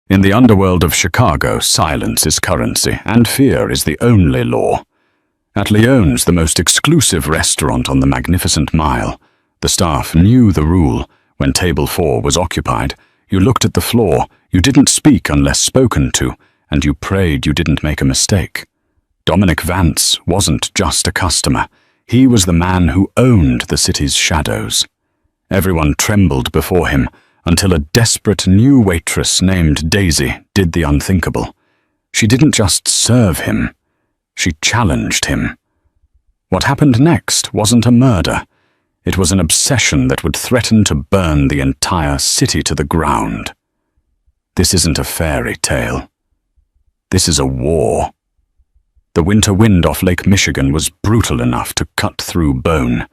In the underworld of Chicago, silence is currency, and fear is the only law. At Leone's, the most exclusive restaurant on the Magnificent Mile, the staff knew the rule. When table 4 was occupied, you looked at the floor, you didn't speak unless spoken to, and you prayed you didn't make a mistake. Dominic Vance wasn't just a customer. He was the man who owned the city's shadows. Everyone trembled before him, until a desperate new waitress named Daisy did the unthinkable. She didn't just serve him, she challenged him. What happened next wasn't a murder. It was an obsession that would threaten to burn the entire city to the ground. This isn't a fairy tale. This is a war. The winter wind off Lake Michigan was brutal enough to cut through bone,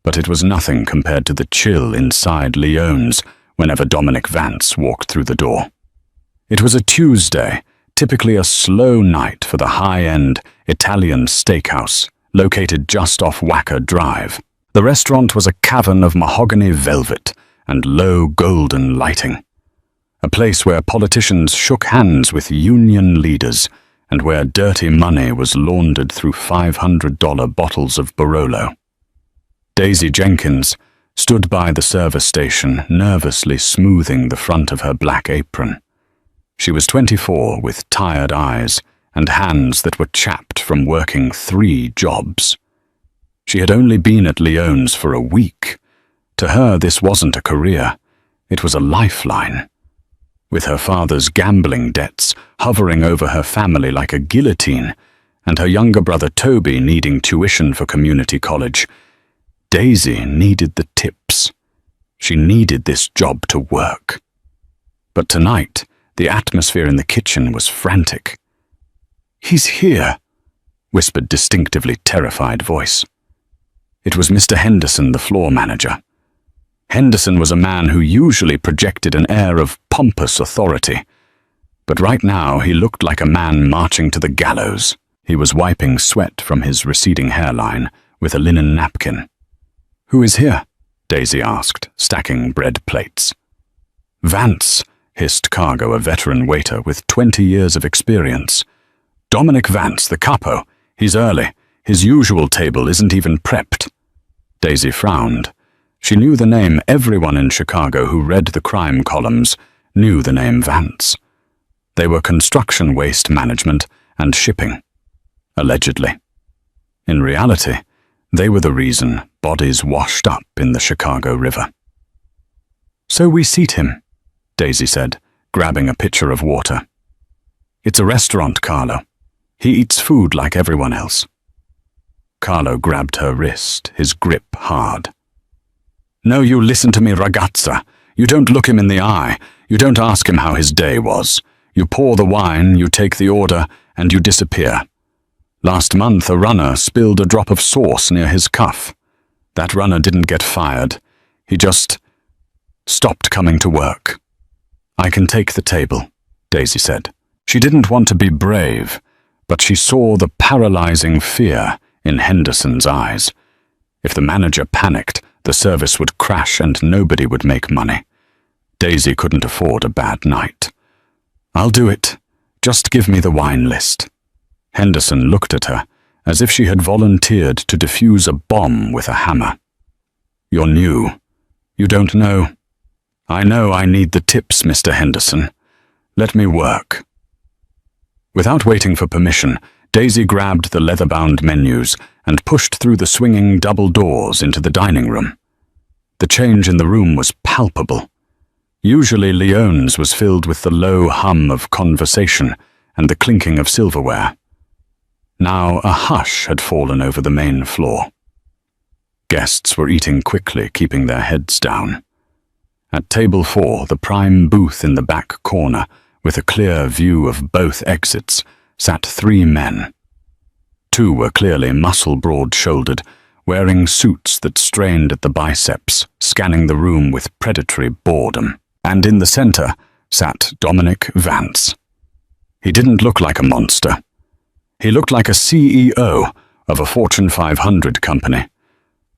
but it was nothing compared to the chill inside Leone's whenever Dominic Vance walked through the door. It was a Tuesday, typically a slow night for the high-end Italian steakhouse located just off Wacker Drive. The restaurant was a cavern of mahogany velvet and low golden lighting, a place where politicians shook hands with union leaders and where dirty money was laundered through $500 bottles of Barolo. Daisy Jenkins stood by the service station, nervously smoothing the front of her black apron. She was 24, with tired eyes and hands that were chapped from working 3 jobs. She had only been at Leone's for a week. To her, this wasn't a career. It was a lifeline. With her father's gambling debts hovering over her family like a guillotine, and her younger brother Toby needing tuition for community college, Daisy needed the tips. She needed this job to work. But tonight, the atmosphere in the kitchen was frantic. "He's here," whispered distinctively terrified voice. It was Mr. Henderson, the floor manager. Henderson was a man who usually projected an air of pompous authority, but right now he looked like a man marching to the gallows. He was wiping sweat from his receding hairline with a linen napkin. "Who is here?" Daisy asked, stacking bread plates. "Vance," hissed Cargo, a veteran waiter with 20 years of experience. "Dominic Vance, the capo. He's early. His usual table isn't even prepped." Daisy frowned. She knew the name. Everyone in Chicago who read the crime columns knew the name Vance. They were construction waste management and shipping, allegedly. In reality, they were the reason bodies washed up in the Chicago River. "So we seat him," Daisy said, grabbing a pitcher of water. "It's a restaurant, Carlo. He eats food like everyone else." Carlo grabbed her wrist, his grip hard. "No, you listen to me, ragazza. You don't look him in the eye. You don't ask him how his day was. You pour the wine, you take the order, and you disappear. Last month, a runner spilled a drop of sauce near his cuff. That runner didn't get fired. He just stopped coming to work." "I can take the table," Daisy said. She didn't want to be brave, but she saw the paralyzing fear in Henderson's eyes. If the manager panicked, the service would crash and nobody would make money. Daisy couldn't afford a bad night. "I'll do it. Just give me the wine list." Henderson looked at her, as if she had volunteered to defuse a bomb with a hammer. "You're new. You don't know." "I know I need the tips, Mr. Henderson. Let me work." Without waiting for permission, Daisy grabbed the leather-bound menus and pushed through the swinging double doors into the dining room. The change in the room was palpable. Usually Leone's was filled with the low hum of conversation and the clinking of silverware. Now a hush had fallen over the main floor. Guests were eating quickly, keeping their heads down. At table 4, the prime booth in the back corner, with a clear view of both exits, sat 3 men. 2 were clearly muscle-broad-shouldered, wearing suits that strained at the biceps, scanning the room with predatory boredom. And in the center sat Dominic Vance. He didn't look like a monster. He looked like a CEO of a Fortune 500 company,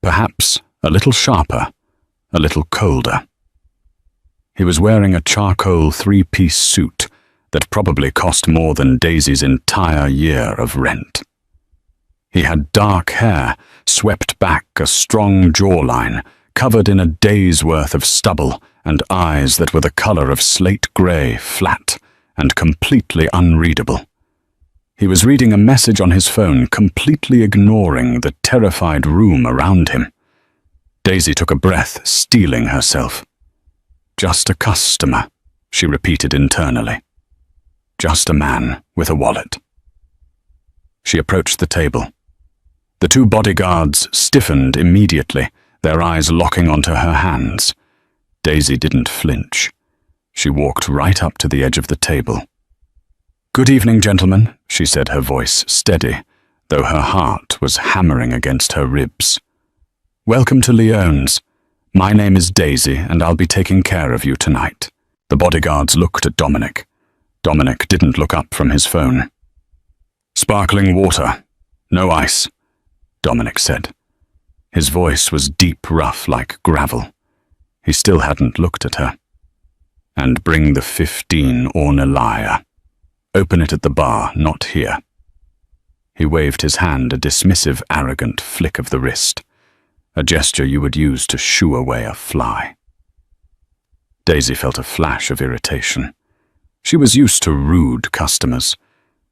perhaps a little sharper, a little colder. He was wearing a charcoal 3-piece suit that probably cost more than Daisy's entire year of rent. He had dark hair, swept back a strong jawline, covered in a day's worth of stubble, and eyes that were the color of slate gray, flat, and completely unreadable. He was reading a message on his phone, completely ignoring the terrified room around him. Daisy took a breath, steeling herself. "Just a customer," she repeated internally. "Just a man with a wallet." She approached the table. The two bodyguards stiffened immediately, their eyes locking onto her hands. Daisy didn't flinch. She walked right up to the edge of the table. "Good evening, gentlemen," she said, her voice steady, though her heart was hammering against her ribs. "Welcome to Leone's. My name is Daisy, and I'll be taking care of you tonight." The bodyguards looked at Dominic. Dominic didn't look up from his phone. "Sparkling water. No ice," Dominic said. His voice was deep rough like gravel. He still hadn't looked at her. "And bring the 15 Ornelia. Open it at the bar, not here." He waved his hand, a dismissive, arrogant flick of the wrist, a gesture you would use to shoo away a fly. Daisy felt a flash of irritation. She was used to rude customers.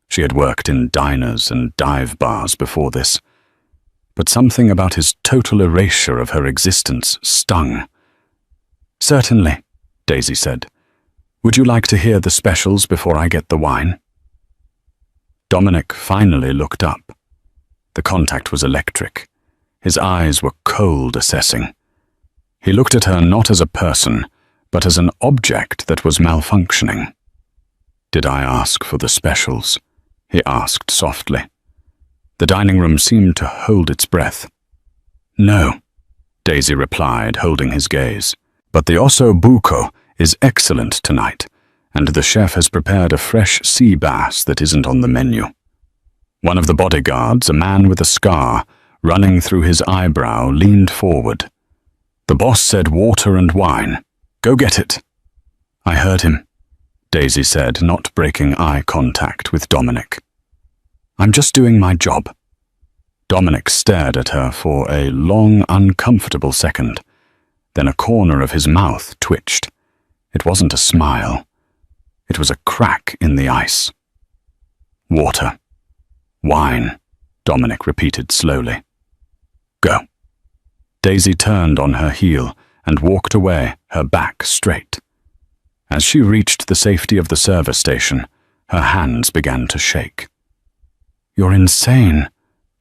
She had worked in diners and dive bars before this, but something about his total erasure of her existence stung. "Certainly," Daisy said. "Would you like to hear the specials before I get the wine?" Dominic finally looked up. The contact was electric. His eyes were cold, assessing. He looked at her not as a person, but as an object that was malfunctioning. "Did I ask for the specials?" he asked softly. The dining room seemed to hold its breath. "No," Daisy replied, holding his gaze. "But the osso buco is excellent tonight, and the chef has prepared a fresh sea bass that isn't on the menu." One of the bodyguards, a man with a scar running through his eyebrow, leaned forward. "The boss said water and wine. Go get it." "I heard him," Daisy said, not breaking eye contact with Dominic. "I'm just doing my job." Dominic stared at her for a long, uncomfortable second. Then a corner of his mouth twitched. It wasn't a smile. It was a crack in the ice. "Water. Wine," Dominic repeated slowly. "Go." Daisy turned on her heel and walked away, her back straight. As she reached the safety of the service station, her hands began to shake. "You're insane,"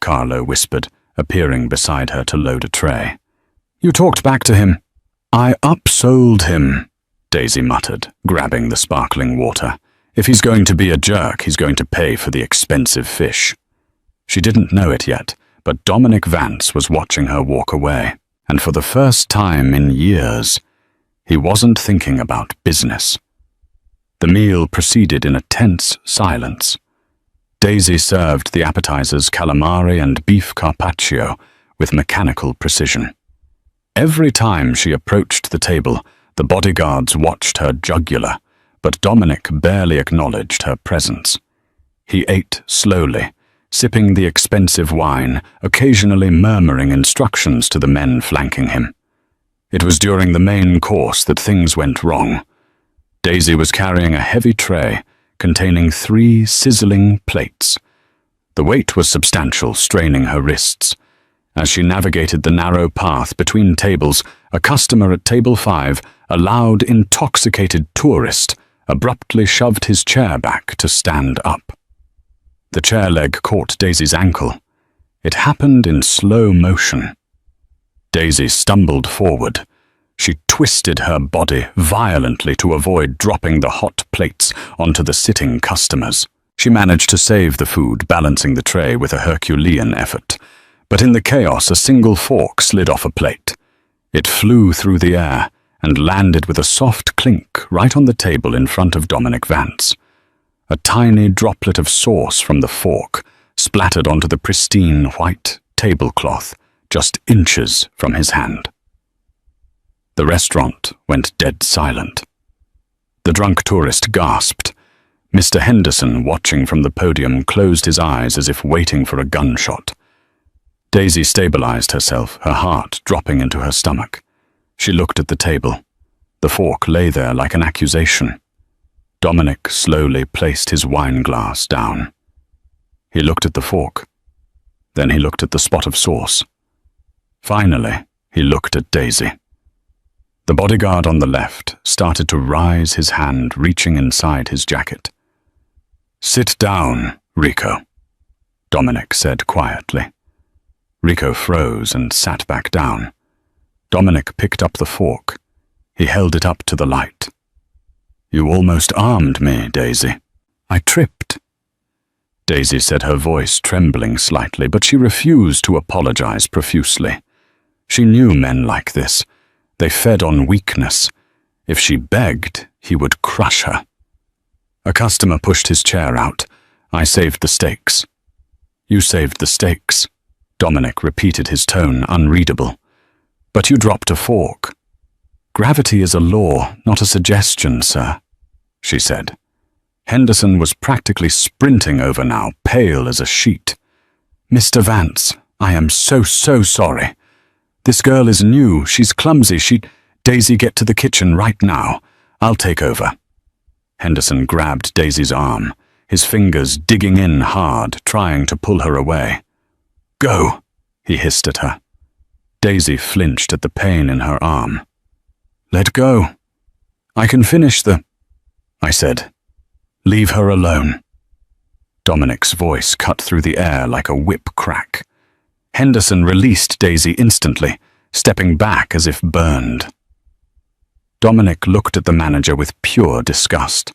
Carlo whispered, appearing beside her to load a tray. "You talked back to him." "I upsold him," Daisy muttered, grabbing the sparkling water. "If he's going to be a jerk, he's going to pay for the expensive fish." She didn't know it yet, but Dominic Vance was watching her walk away, and for the first time in years, he wasn't thinking about business. The meal proceeded in a tense silence. Daisy served the appetizers calamari and beef carpaccio with mechanical precision. Every time she approached the table, the bodyguards watched her jugular, but Dominic barely acknowledged her presence. He ate slowly, sipping the expensive wine, occasionally murmuring instructions to the men flanking him. It was during the main course that things went wrong. Daisy was carrying a heavy tray containing 3 sizzling plates. The weight was substantial, straining her wrists. As she navigated the narrow path between tables, a customer at table 5, a loud, intoxicated tourist, abruptly shoved his chair back to stand up. The chair leg caught Daisy's ankle. It happened in slow motion. Daisy stumbled forward. She twisted her body violently to avoid dropping the hot plates onto the sitting customers. She managed to save the food, balancing the tray with a Herculean effort. But in the chaos, a single fork slid off a plate. It flew through the air and landed with a soft clink right on the table in front of Dominic Vance. A tiny droplet of sauce from the fork splattered onto the pristine white tablecloth just inches from his hand. The restaurant went dead silent. The drunk tourist gasped, Mr. Henderson, watching from the podium, closed his eyes as if waiting for a gunshot. Daisy stabilized herself, her heart dropping into her stomach. She looked at the table. The fork lay there like an accusation. Dominic slowly placed his wine glass down. He looked at the fork. Then he looked at the spot of sauce. Finally, he looked at Daisy. The bodyguard on the left started to rise his hand, reaching inside his jacket. "Sit down, Rico," Dominic said quietly. Rico froze and sat back down. Dominic picked up the fork. He held it up to the light. "You almost armed me, Daisy." "I tripped," Daisy said, her voice trembling slightly, but she refused to apologize profusely. She knew men like this. They fed on weakness. If she begged, he would crush her. A customer pushed his chair out. "I saved the steaks." "You saved the steaks," Dominic repeated, his tone unreadable. "But you dropped a fork." "Gravity is a law, not a suggestion, sir," she said. Henderson was practically sprinting over now, pale as a sheet. "Mr. Vance, I am so sorry. This girl is new, she's clumsy, Daisy, get to the kitchen right now. I'll take over." Henderson grabbed Daisy's arm, his fingers digging in hard, trying to pull her away. "Go," he hissed at her. Daisy flinched at the pain in her arm. "Let go. I can finish I said. "Leave her alone." Dominic's voice cut through the air like a whip crack. Henderson released Daisy instantly, stepping back as if burned. Dominic looked at the manager with pure disgust.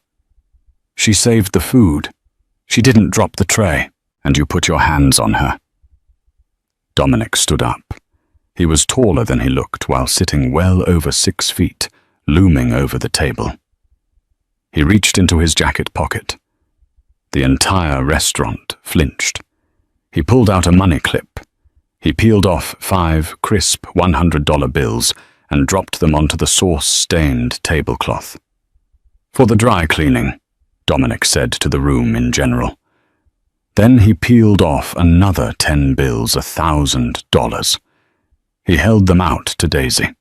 "She saved the food. She didn't drop the tray, and you put your hands on her." Dominic stood up. He was taller than he looked while sitting well over 6 feet, looming over the table. He reached into his jacket pocket. The entire restaurant flinched. He pulled out a money clip. He peeled off 5 crisp $100 bills and dropped them onto the sauce-stained tablecloth. "For the dry cleaning," Dominic said to the room in general. Then he peeled off another 10 bills, $1,000. He held them out to Daisy.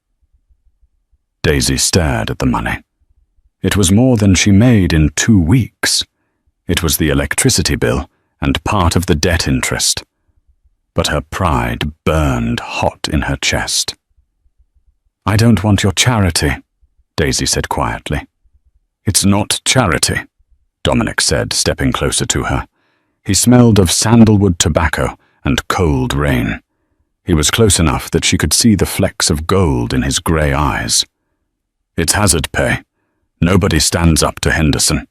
Daisy stared at the money. It was more than she made in 2 weeks. It was the electricity bill and part of the debt interest. But her pride burned hot in her chest. "I don't want your charity," Daisy said quietly. "It's not charity," Dominic said, stepping closer to her. He smelled of sandalwood tobacco and cold rain. He was close enough that she could see the flecks of gold in his grey eyes. "It's hazard pay. Nobody stands up to Henderson,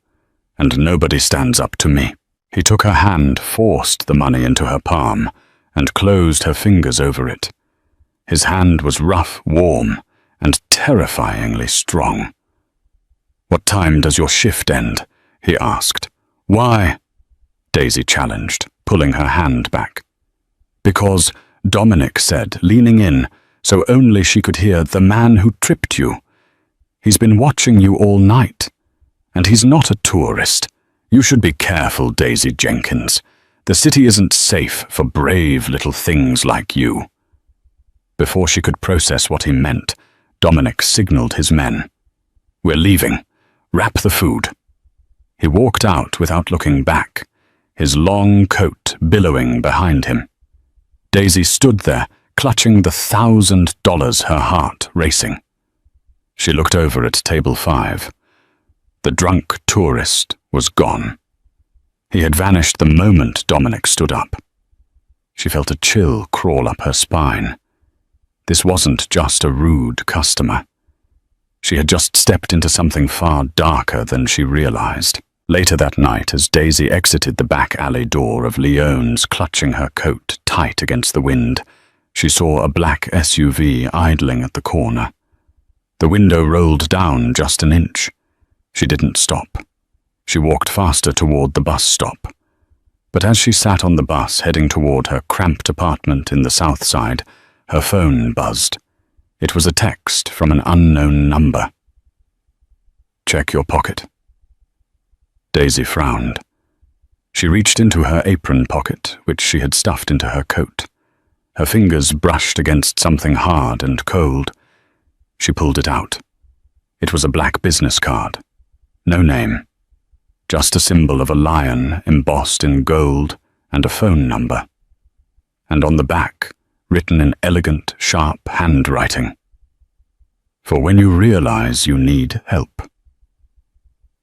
and nobody stands up to me." He took her hand, forced the money into her palm, and closed her fingers over it. His hand was rough, warm, and terrifyingly strong. "What time does your shift end?" he asked. "Why?" Daisy challenged, pulling her hand back. "Because," Dominic said, leaning in, so only she could hear, "the man who tripped you. He's been watching you all night. And he's not a tourist. You should be careful, Daisy Jenkins. The city isn't safe for brave little things like you." Before she could process what he meant, Dominic signaled his men. "We're leaving. Wrap the food." He walked out without looking back, his long coat billowing behind him. Daisy stood there, clutching the $1,000, her heart racing. She looked over at table 5. The drunk tourist was gone. He had vanished the moment Dominic stood up. She felt a chill crawl up her spine. This wasn't just a rude customer. She had just stepped into something far darker than she realized. Later that night, as Daisy exited the back alley door of Leone's, clutching her coat tight against the wind, she saw a black SUV idling at the corner. The window rolled down just an inch. She didn't stop. She walked faster toward the bus stop. But as she sat on the bus heading toward her cramped apartment in the South Side, her phone buzzed. It was a text from an unknown number. "Check your pocket." Daisy frowned. She reached into her apron pocket, which she had stuffed into her coat. Her fingers brushed against something hard and cold. She pulled it out. It was a black business card. No name. Just a symbol of a lion embossed in gold and a phone number. And on the back, written in elegant, sharp handwriting. For when you realize you need help.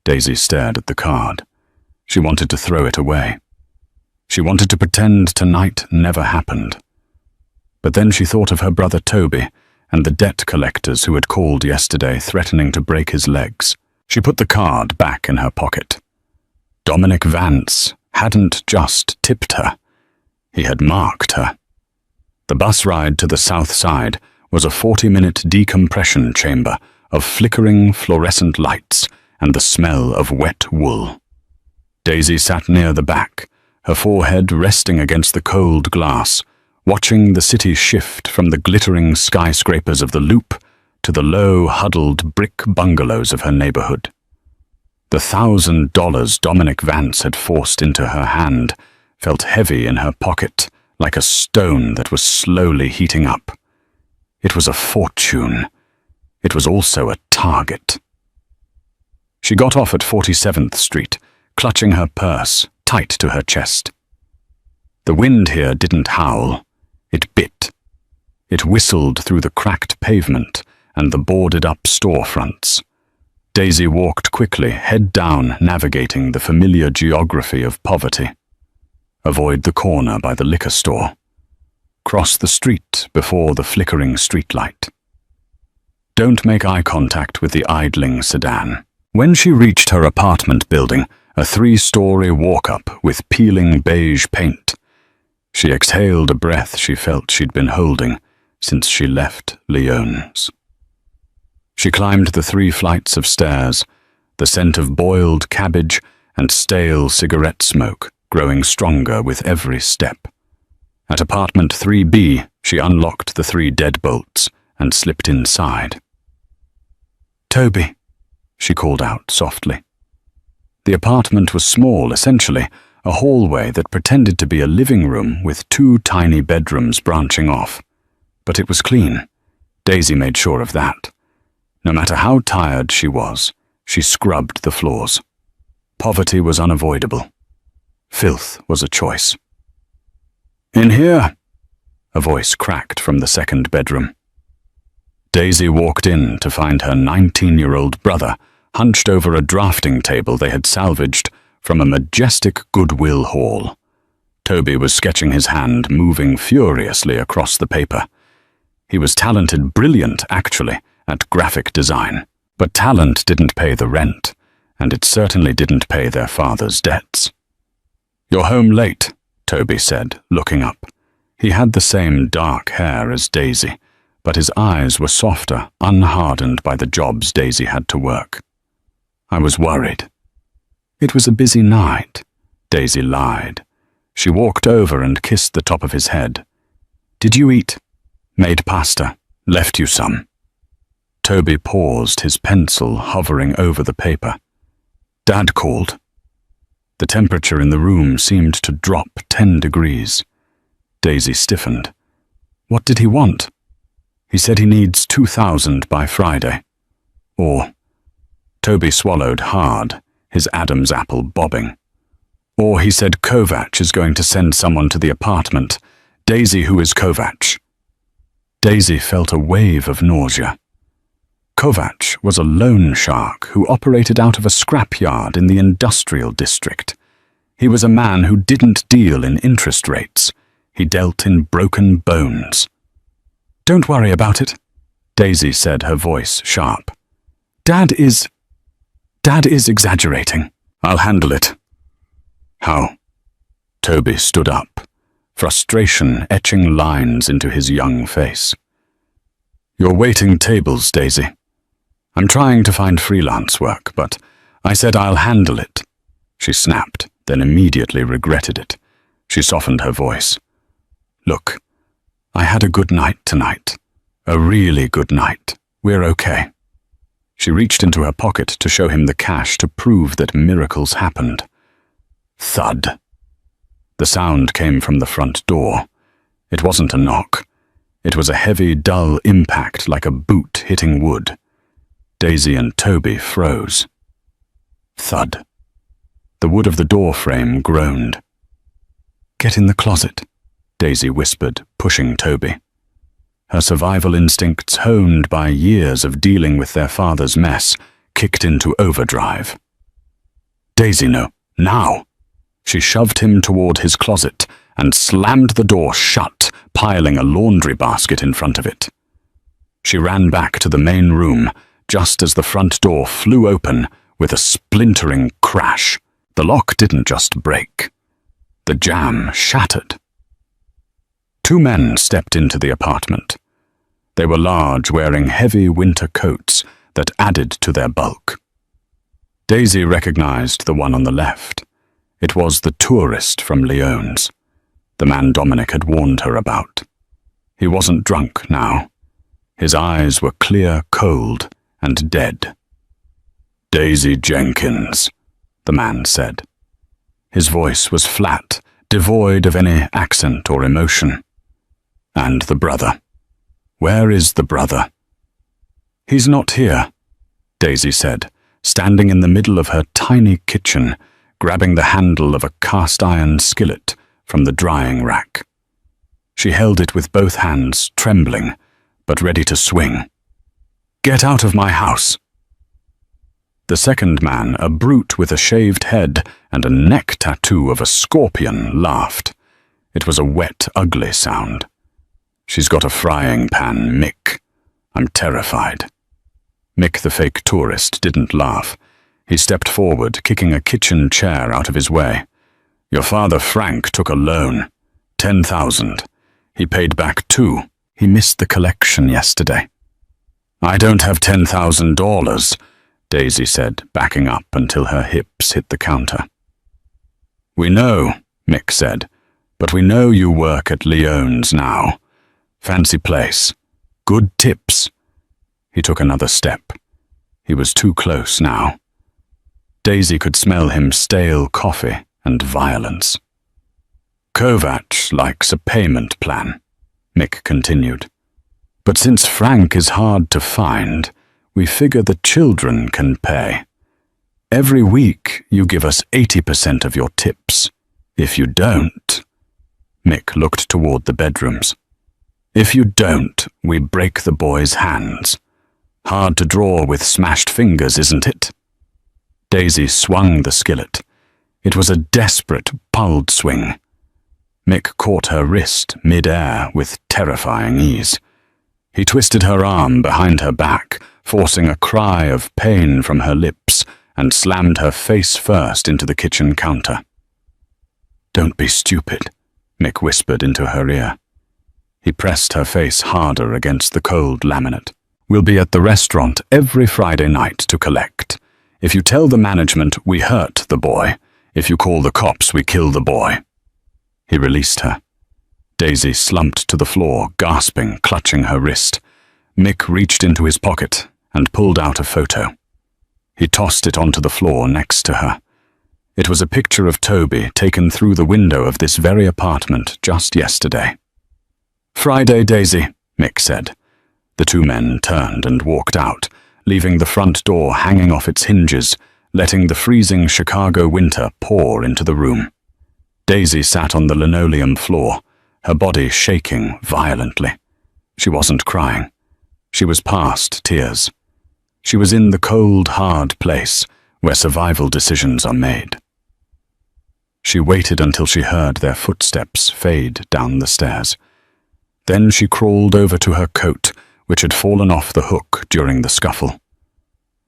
Daisy stared at the card. She wanted to throw it away. She wanted to pretend tonight never happened. But then she thought of her brother Toby and the debt collectors who had called yesterday threatening to break his legs. She put the card back in her pocket. Dominic Vance hadn't just tipped her. He had marked her. The bus ride to the south side was a 40-minute decompression chamber of flickering fluorescent lights and the smell of wet wool. Daisy sat near the back, her forehead resting against the cold glass, watching the city shift from the glittering skyscrapers of the Loop to the low, huddled brick bungalows of her neighborhood. The $1,000 Dominic Vance had forced into her hand felt heavy in her pocket, like a stone that was slowly heating up. It was a fortune. It was also a target. She got off at 47th Street, clutching her purse tight to her chest. The wind here didn't howl. It bit. It whistled through the cracked pavement and the boarded-up storefronts. Daisy walked quickly, head down, navigating the familiar geography of poverty. Avoid the corner by the liquor store. Cross the street before the flickering streetlight. Don't make eye contact with the idling sedan. When she reached her apartment building, a 3-story walk-up with peeling beige paint, she exhaled a breath she felt she'd been holding since she left Leone's. She climbed the 3 flights of stairs, the scent of boiled cabbage and stale cigarette smoke growing stronger with every step. At apartment 3B, she unlocked the 3 deadbolts and slipped inside. "Toby," she called out softly. The apartment was small, essentially, a hallway that pretended to be a living room with 2 tiny bedrooms branching off. But it was clean. Daisy made sure of that. No matter how tired she was, she scrubbed the floors. Poverty was unavoidable. Filth was a choice. "In here," a voice cracked from the second bedroom. Daisy walked in to find her 19-year-old brother hunched over a drafting table they had salvaged from a majestic Goodwill haul. Toby was sketching his hand, moving furiously across the paper. He was talented, brilliant, actually, at graphic design. But talent didn't pay the rent, and it certainly didn't pay their father's debts. "You're home late," Toby said, looking up. He had the same dark hair as Daisy, but his eyes were softer, unhardened by the jobs Daisy had to work. "I was worried." "It was a busy night," Daisy lied. She walked over and kissed the top of his head. "Did you eat?" "Made pasta. Left you some." Toby paused, his pencil hovering over the paper. "Dad called." The temperature in the room seemed to drop 10 degrees. Daisy stiffened. "What did he want?" "He said he needs 2,000 by Friday." "Or..." Toby swallowed hard, his Adam's apple bobbing. "Or he said Kovac is going to send someone to the apartment. Daisy, who is Kovac?" Daisy felt a wave of nausea. Kovac was a loan shark who operated out of a scrapyard in the industrial district. He was a man who didn't deal in interest rates. He dealt in broken bones. "Don't worry about it," Daisy said, her voice sharp. Dad is exaggerating. I'll handle it." "How?" Toby stood up, frustration etching lines into his young face. "You're waiting tables, Daisy. I'm trying to find freelance work, but I said I'll handle it." She snapped, then immediately regretted it. She softened her voice. "Look, I had a good night tonight. A really good night. We're okay." She reached into her pocket to show him the cash to prove that miracles happened. Thud. The sound came from the front door. It wasn't a knock. It was a heavy, dull impact like a boot hitting wood. Daisy and Toby froze. Thud. The wood of the door frame groaned. "Get in the closet," Daisy whispered, pushing Toby. Her survival instincts, honed by years of dealing with their father's mess, kicked into overdrive. "Daisy, no, now!" She shoved him toward his closet and slammed the door shut, piling a laundry basket in front of it. She ran back to the main room just as the front door flew open with a splintering crash. The lock didn't just break. The jamb shattered. Two men stepped into the apartment. They were large, wearing heavy winter coats that added to their bulk. Daisy recognized the one on the left. It was the tourist from Lyons, the man Dominic had warned her about. He wasn't drunk now. His eyes were clear, cold, and dead. "Daisy Jenkins," the man said. His voice was flat, devoid of any accent or emotion. "And the brother? Where is the brother?" "He's not here," Daisy said, standing in the middle of her tiny kitchen, grabbing the handle of a cast-iron skillet from the drying rack. She held it with both hands, trembling, but ready to swing. "Get out of my house!" The second man, a brute with a shaved head and a neck tattoo of a scorpion, laughed. It was a wet, ugly sound. "She's got a frying pan, Mick. I'm terrified." Mick, the fake tourist, didn't laugh. He stepped forward, kicking a kitchen chair out of his way. "Your father Frank took a loan. 10,000. He paid back 2. He missed the collection yesterday." "I don't have $10,000, Daisy said, backing up until her hips hit the counter. "We know," Mick said, "but we know you work at Lyons now. Fancy place. Good tips." He took another step. He was too close now. Daisy could smell him stale coffee and violence. "Kovac likes a payment plan," Mick continued. "But since Frank is hard to find, we figure the children can pay. Every week you give us 80% of your tips. If you don't..." Mick looked toward the bedrooms. "If you don't, we break the boy's hands. Hard to draw with smashed fingers, isn't it?" Daisy swung the skillet. It was a desperate, pulled swing. Mick caught her wrist mid-air with terrifying ease. He twisted her arm behind her back, forcing a cry of pain from her lips, and slammed her face first into the kitchen counter. "Don't be stupid," Mick whispered into her ear. He pressed her face harder against the cold laminate. "We'll be at the restaurant every Friday night to collect. If you tell the management, we hurt the boy. If you call the cops, we kill the boy." He released her. Daisy slumped to the floor, gasping, clutching her wrist. Mick reached into his pocket and pulled out a photo. He tossed it onto the floor next to her. It was a picture of Toby taken through the window of this very apartment just yesterday. "Friday, Daisy," Mick said. The two men turned and walked out, leaving the front door hanging off its hinges, letting the freezing Chicago winter pour into the room. Daisy sat on the linoleum floor, her body shaking violently. She wasn't crying. She was past tears. She was in the cold, hard place where survival decisions are made. She waited until she heard their footsteps fade down the stairs. Then she crawled over to her coat, which had fallen off the hook during the scuffle.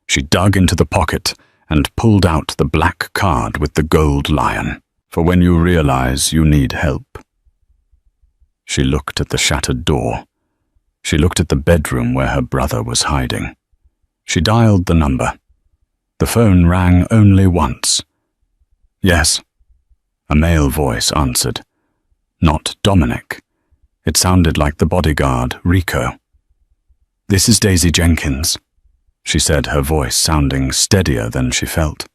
She dug into the pocket and pulled out the black card with the gold lion, for when you realize you need help. She looked at the shattered door. She looked at the bedroom where her brother was hiding. She dialed the number. The phone rang only once. "Yes." A male voice answered. Not Dominic. It sounded like the bodyguard, Rico. "This is Daisy Jenkins." she said, her voice sounding steadier than she felt.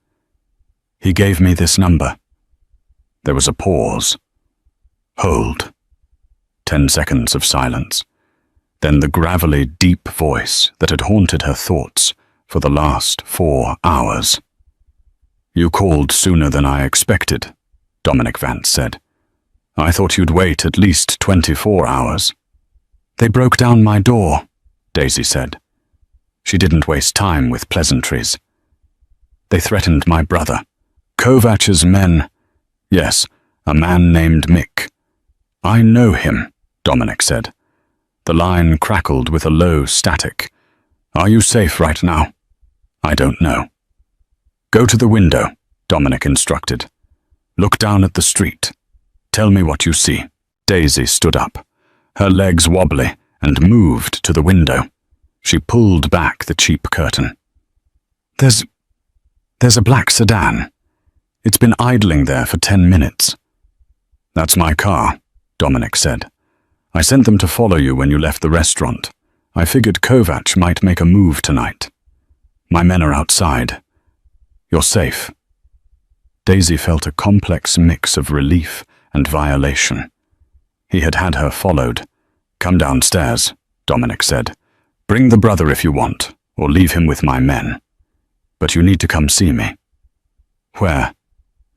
He gave me this number. There was a pause. Hold. 10 seconds of silence. Then the gravelly, deep voice that had haunted her thoughts for the last 4 hours. You called sooner than I expected, Dominic Vance said. I thought you'd wait at least 24 hours. They broke down my door, Daisy said. She didn't waste time with pleasantries. They threatened my brother. Kovach's men. Yes, a man named Mick. I know him, Dominic said. The line crackled with a low static. Are you safe right now? I don't know. Go to the window, Dominic instructed. Look down at the street. Tell me what you see. Daisy stood up, her legs wobbly, and moved to the window. She pulled back the cheap curtain. There's a black sedan. It's been idling there for 10 minutes. That's my car, Dominic said. I sent them to follow you when you left the restaurant. I figured Kovach might make a move tonight. My men are outside. You're safe. Daisy felt a complex mix of relief and violation. He had had her followed. Come downstairs, Dominic said. Bring the brother if you want, or leave him with my men. But you need to come see me. Where?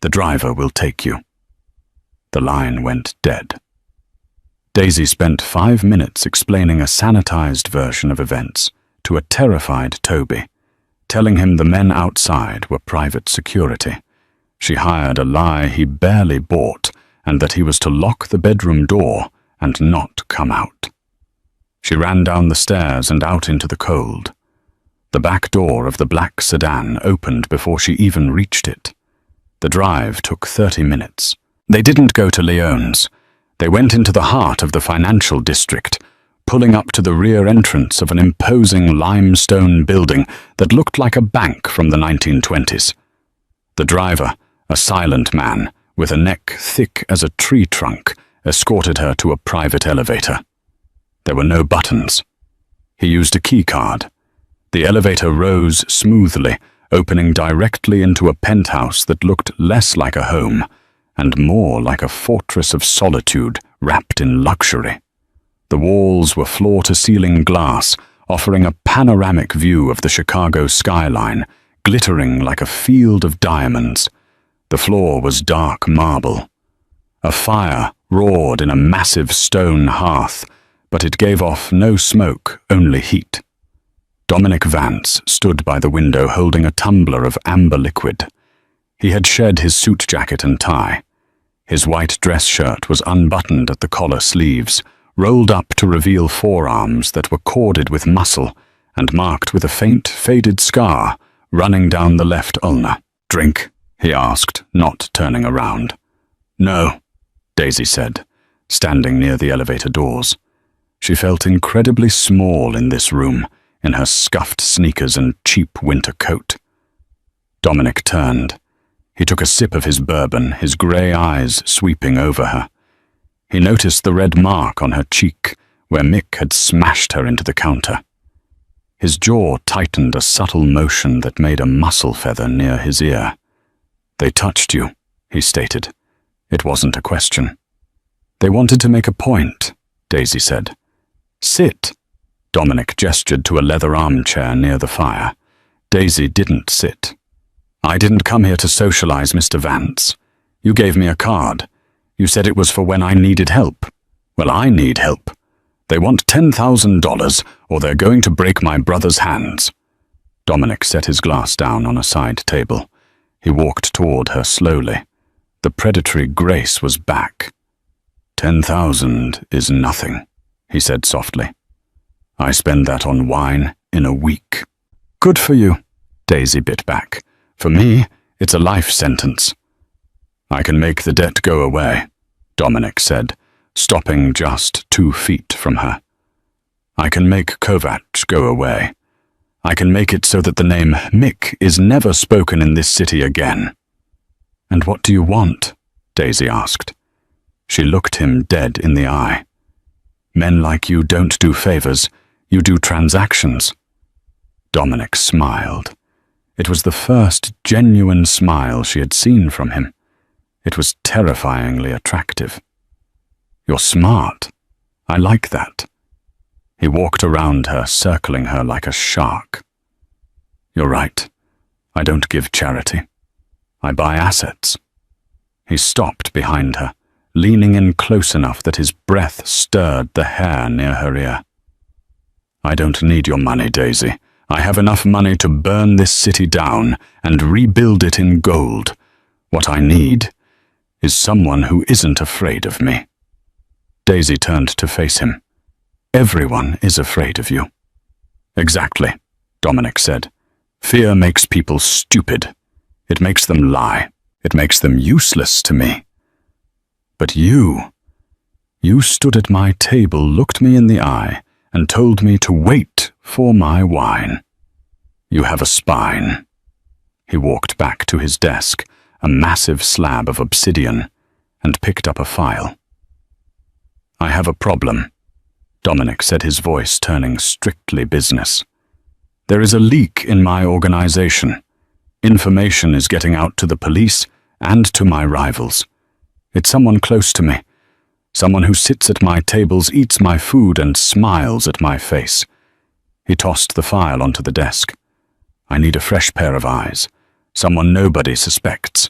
The driver will take you. The line went dead. Daisy spent 5 minutes explaining a sanitized version of events to a terrified Toby, telling him the men outside were private security. She hired a lie he barely bought, and that he was to lock the bedroom door and not come out. She ran down the stairs and out into the cold. The back door of the black sedan opened before she even reached it. The drive took 30 minutes. They didn't go to Leone's. They went into the heart of the financial district, pulling up to the rear entrance of an imposing limestone building that looked like a bank from the 1920s. The driver, a silent man with a neck thick as a tree trunk, escorted her to a private elevator. There were no buttons. He used a key card. The elevator rose smoothly, opening directly into a penthouse that looked less like a home and more like a fortress of solitude wrapped in luxury. The walls were floor-to-ceiling glass, offering a panoramic view of the Chicago skyline, glittering like a field of diamonds. The floor was dark marble. A fire roared in a massive stone hearth, but it gave off no smoke, only heat. Dominic Vance stood by the window holding a tumbler of amber liquid. He had shed his suit jacket and tie. His white dress shirt was unbuttoned at the collar sleeves, rolled up to reveal forearms that were corded with muscle and marked with a faint, faded scar running down the left ulna. Drink? He asked, not turning around. No, Daisy said, standing near the elevator doors. She felt incredibly small in this room, in her scuffed sneakers and cheap winter coat. Dominic turned. He took a sip of his bourbon, his grey eyes sweeping over her. He noticed the red mark on her cheek, where Mick had smashed her into the counter. His jaw tightened a subtle motion that made a mussel feather near his ear. They touched you, he stated. It wasn't a question. They wanted to make a point, Daisy said. Sit. Dominic gestured to a leather armchair near the fire. Daisy didn't sit. I didn't come here to socialize, Mr. Vance. You gave me a card. You said it was for when I needed help. Well, I need help. They want $10,000 or they're going to break my brother's hands. Dominic set his glass down on a side table. He walked toward her slowly. The predatory grace was back. 10,000 is nothing, he said softly. I spend that on wine in a week. Good for you, Daisy bit back. For me, it's a life sentence. I can make the debt go away, Dominic said, stopping just 2 feet from her. I can make Kovach go away. I can make it so that the name Mick is never spoken in this city again. And what do you want? Daisy asked. She looked him dead in the eye. Men like you don't do favors, you do transactions. Dominic smiled. It was the first genuine smile she had seen from him. It was terrifyingly attractive. "You're smart. I like that." He walked around her, circling her like a shark. "You're right. I don't give charity. I buy assets." He stopped behind her, leaning in close enough that his breath stirred the hair near her ear. "I don't need your money, Daisy. I have enough money to burn this city down and rebuild it in gold. What I need is someone who isn't afraid of me." Daisy turned to face him. "Everyone is afraid of you." "Exactly," Dominic said. "Fear makes people stupid. It makes them lie. It makes them useless to me. But you stood at my table, looked me in the eye, and told me to wait for my wine. You have a spine." He walked back to his desk, a massive slab of obsidian, and picked up a file. "I have a problem," Dominic said, his voice turning strictly business. "There is a leak in my organization. Information is getting out to the police and to my rivals. It's someone close to me. Someone who sits at my tables, eats my food, and smiles at my face." He tossed the file onto the desk. "I need a fresh pair of eyes. Someone nobody suspects.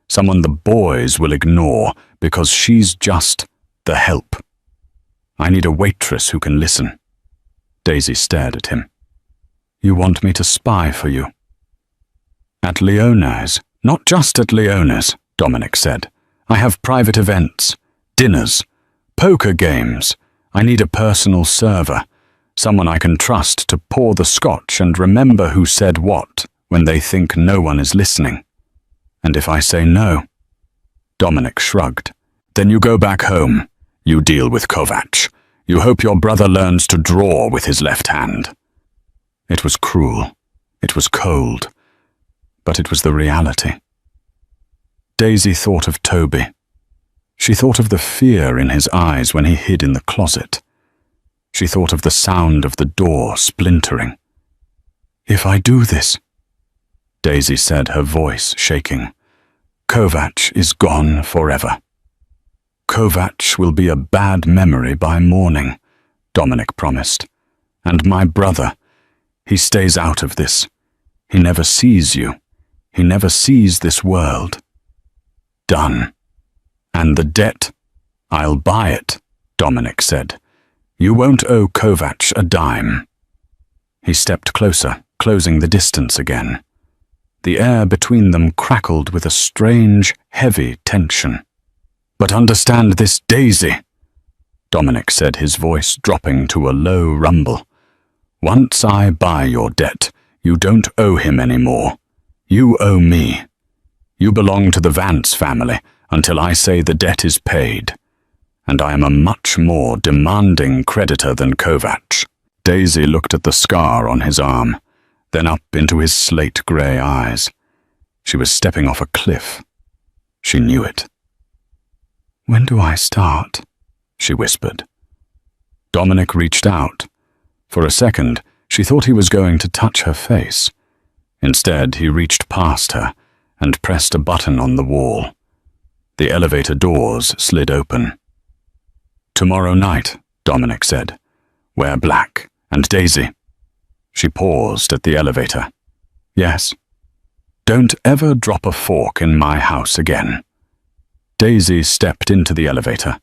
Someone the boys will ignore because she's just the help. I need a waitress who can listen." Daisy stared at him. "You want me to spy for you?" "At Leona's. Not just at Leona's," Dominic said. "I have private events, dinners, poker games. I need a personal server, someone I can trust to pour the scotch and remember who said what when they think no one is listening. And if I say no?" Dominic shrugged. "Then you go back home. You deal with Kovac. You hope your brother learns to draw with his left hand." It was cruel. It was cold. But it was the reality. Daisy thought of Toby. She thought of the fear in his eyes when he hid in the closet. She thought of the sound of the door splintering. "If I do this," Daisy said, her voice shaking, "Kovac is gone forever." "Kovac will be a bad memory by morning," Dominic promised. "And my brother, he stays out of this. He never sees you. He never sees this world." "Done. And the debt? I'll buy it," Dominic said. "You won't owe Kovac a dime." He stepped closer, closing the distance again. The air between them crackled with a strange, heavy tension. "But understand this, Daisy," Dominic said, his voice dropping to a low rumble. "Once I buy your debt, you don't owe him anymore. You owe me. You belong to the Vance family until I say the debt is paid. And I am a much more demanding creditor than Kovac." Daisy looked at the scar on his arm, then up into his slate-grey eyes. She was stepping off a cliff. She knew it. "When do I start?" she whispered. Dominic reached out. For a second, she thought he was going to touch her face. Instead, he reached past her and pressed a button on the wall. The elevator doors slid open. "Tomorrow night," Dominic said. "Wear black. And Daisy." She paused at the elevator. "Yes. Don't ever drop a fork in my house again." Daisy stepped into the elevator.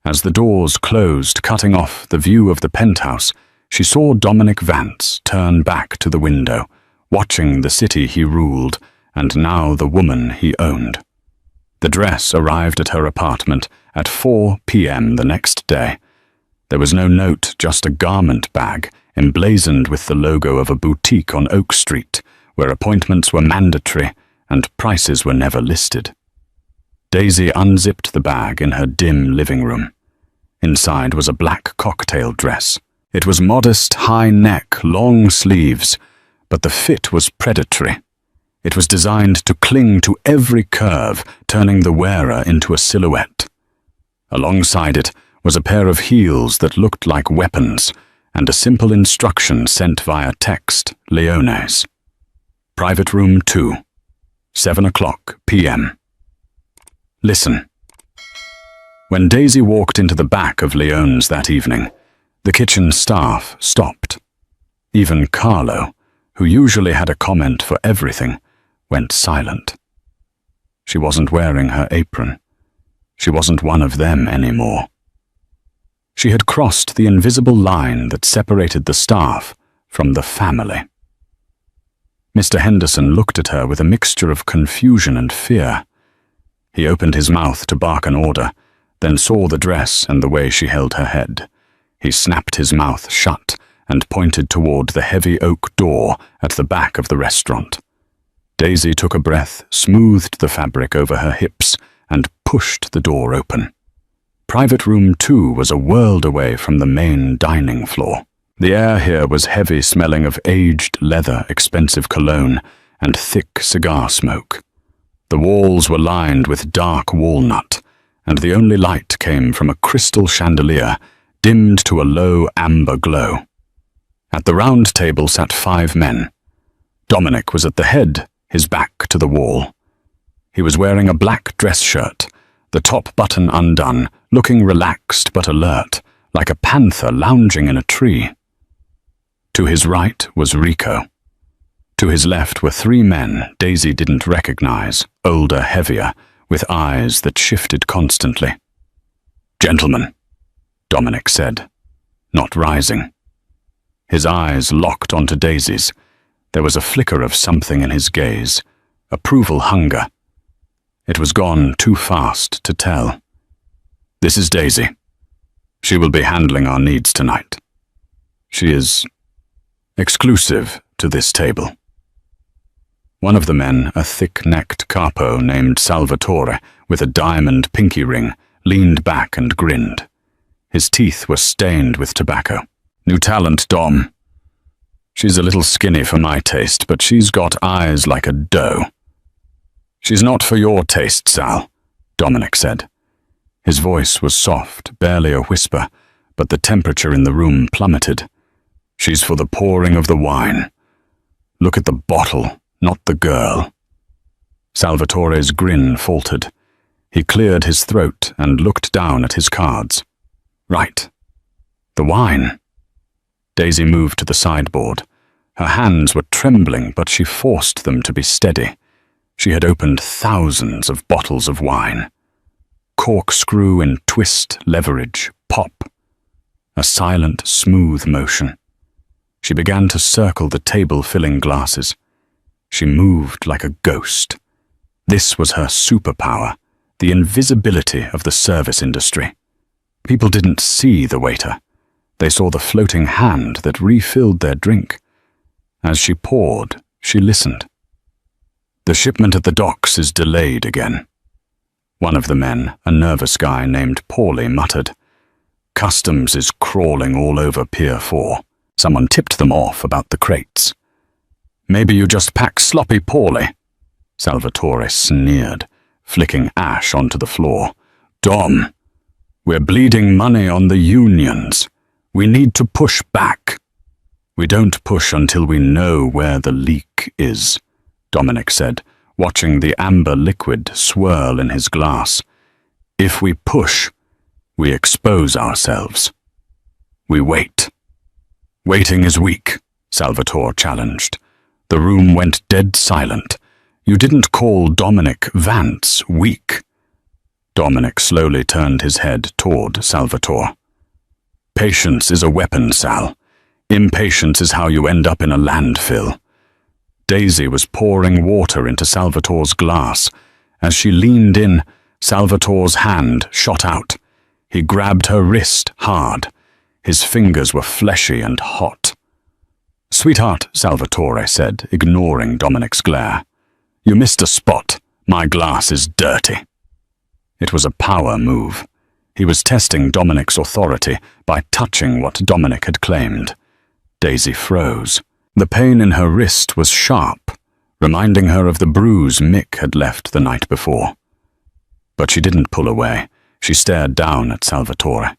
As the doors closed, cutting off the view of the penthouse, she saw Dominic Vance turn back to the window, watching the city he ruled and now the woman he owned. The dress arrived at her apartment at 4 p.m. the next day. There was no note, just a garment bag emblazoned with the logo of a boutique on Oak Street, where appointments were mandatory and prices were never listed. Daisy unzipped the bag in her dim living room. Inside was a black cocktail dress. It was modest, high neck, long sleeves, but the fit was predatory. It was designed to cling to every curve, turning the wearer into a silhouette. Alongside it was a pair of heels that looked like weapons, and a simple instruction sent via text, Leone's. Private room 2, 7:00 p.m. Listen. When Daisy walked into the back of Leone's that evening, the kitchen staff stopped. Even Carlo, who usually had a comment for everything, went silent. She wasn't wearing her apron. She wasn't one of them anymore. She had crossed the invisible line that separated the staff from the family. Mr. Henderson looked at her with a mixture of confusion and fear. He opened his mouth to bark an order, then saw the dress and the way she held her head. He snapped his mouth shut and pointed toward the heavy oak door at the back of the restaurant. Daisy took a breath, smoothed the fabric over her hips, and pushed the door open. Private room 2 was a world away from the main dining floor. The air here was heavy, smelling of aged leather, expensive cologne, and thick cigar smoke. The walls were lined with dark walnut, and the only light came from a crystal chandelier, dimmed to a low amber glow. At the round table sat 5 men. Dominic was at the head, his back to the wall. He was wearing a black dress shirt, the top button undone, looking relaxed but alert, like a panther lounging in a tree. To his right was Rico. To his left were 3 men Daisy didn't recognize, older, heavier, with eyes that shifted constantly. "Gentlemen," Dominic said, not rising. His eyes locked onto Daisy's. There was a flicker of something in his gaze, approval hunger. It was gone too fast to tell. "This is Daisy. She will be handling our needs tonight. She is exclusive to this table." One of the men, a thick-necked capo named Salvatore with a diamond pinky ring, leaned back and grinned. His teeth were stained with tobacco. "New talent, Dom. She's a little skinny for my taste, but she's got eyes like a doe." "She's not for your taste, Sal," Dominic said. His voice was soft, barely a whisper, but the temperature in the room plummeted. "She's for the pouring of the wine. Look at the bottle, not the girl." Salvatore's grin faltered. He cleared his throat and looked down at his cards. "Right. The wine." Daisy moved to the sideboard. Her hands were trembling, but she forced them to be steady. She had opened thousands of bottles of wine. Corkscrew and twist, leverage, pop. A silent, smooth motion. She began to circle the table, filling glasses. She moved like a ghost. This was her superpower, the invisibility of the service industry. People didn't see the waiter. They saw the floating hand that refilled their drink. As she poured, she listened. "The shipment at the docks is delayed again." One of the men, a nervous guy named Paulie, muttered. "Customs is crawling all over Pier 4. Someone tipped them off about the crates." "Maybe you just pack sloppy, Paulie," Salvatore sneered, flicking ash onto the floor. "Dom, we're bleeding money on the unions. We need to push back." "We don't push until we know where the leak is," Dominic said, watching the amber liquid swirl in his glass. "If we push, we expose ourselves. We wait." "Waiting is weak," Salvatore challenged. The room went dead silent. "You didn't call Dominic Vance weak." Dominic slowly turned his head toward Salvatore. "Patience is a weapon, Sal. Impatience is how you end up in a landfill." Daisy was pouring water into Salvatore's glass. As she leaned in, Salvatore's hand shot out. He grabbed her wrist hard. His fingers were fleshy and hot. "Sweetheart," Salvatore said, ignoring Dominic's glare. "You missed a spot. My glass is dirty." It was a power move. He was testing Dominic's authority by touching what Dominic had claimed. Daisy froze. The pain in her wrist was sharp, reminding her of the bruise Mick had left the night before. But she didn't pull away. She stared down at Salvatore.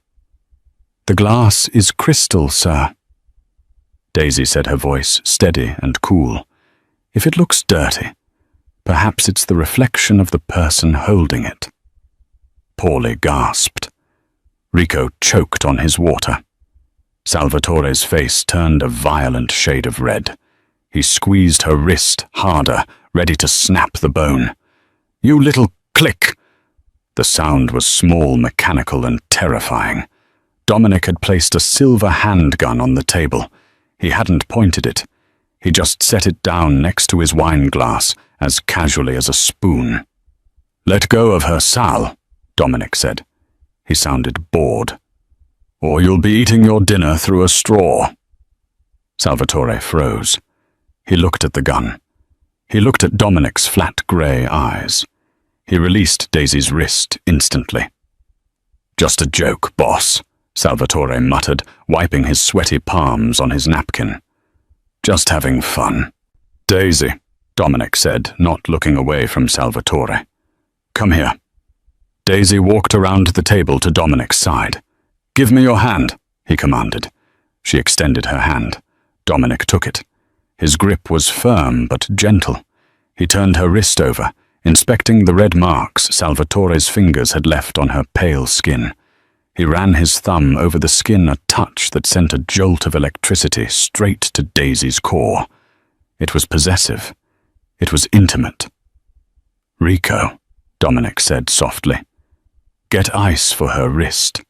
"The glass is crystal, sir," Daisy said, her voice steady and cool. If it looks dirty, perhaps it's the reflection of the person holding it. Paulie gasped. Rico choked on his water. Salvatore's face turned a violent shade of red. He squeezed her wrist harder, ready to snap the bone. "You little click!" The sound was small, mechanical, and terrifying. Dominic had placed a silver handgun on the table. He hadn't pointed it. He just set it down next to his wine glass, as casually as a spoon. "Let go of her, Sal," Dominic said. He sounded bored. "Or you'll be eating your dinner through a straw." Salvatore froze. He looked at the gun. He looked at Dominic's flat grey eyes. He released Daisy's wrist instantly. "Just a joke, boss," Salvatore muttered, wiping his sweaty palms on his napkin. "Just having fun." "Daisy," Dominic said, not looking away from Salvatore. "Come here." Daisy walked around the table to Dominic's side. "Give me your hand," he commanded. She extended her hand. Dominic took it. His grip was firm but gentle. He turned her wrist over, inspecting the red marks Salvatore's fingers had left on her pale skin. He ran his thumb over the skin, a touch that sent a jolt of electricity straight to Daisy's core. It was possessive. It was intimate. "Rico," Dominic said softly. "Get ice for her wrist."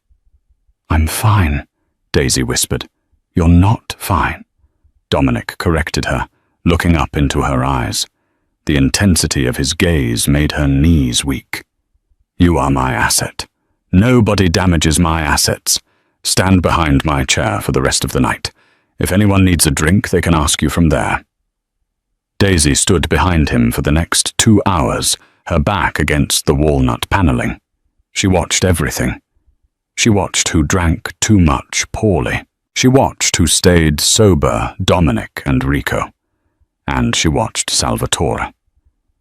"I'm fine," Daisy whispered. "You're not fine." Dominic corrected her, looking up into her eyes. The intensity of his gaze made her knees weak. "You are my asset. Nobody damages my assets. Stand behind my chair for the rest of the night. If anyone needs a drink, they can ask you from there." Daisy stood behind him for the next 2 hours, her back against the walnut paneling. She watched everything. She watched who drank too much poorly. She watched who stayed sober, Dominic and Rico. And she watched Salvatore.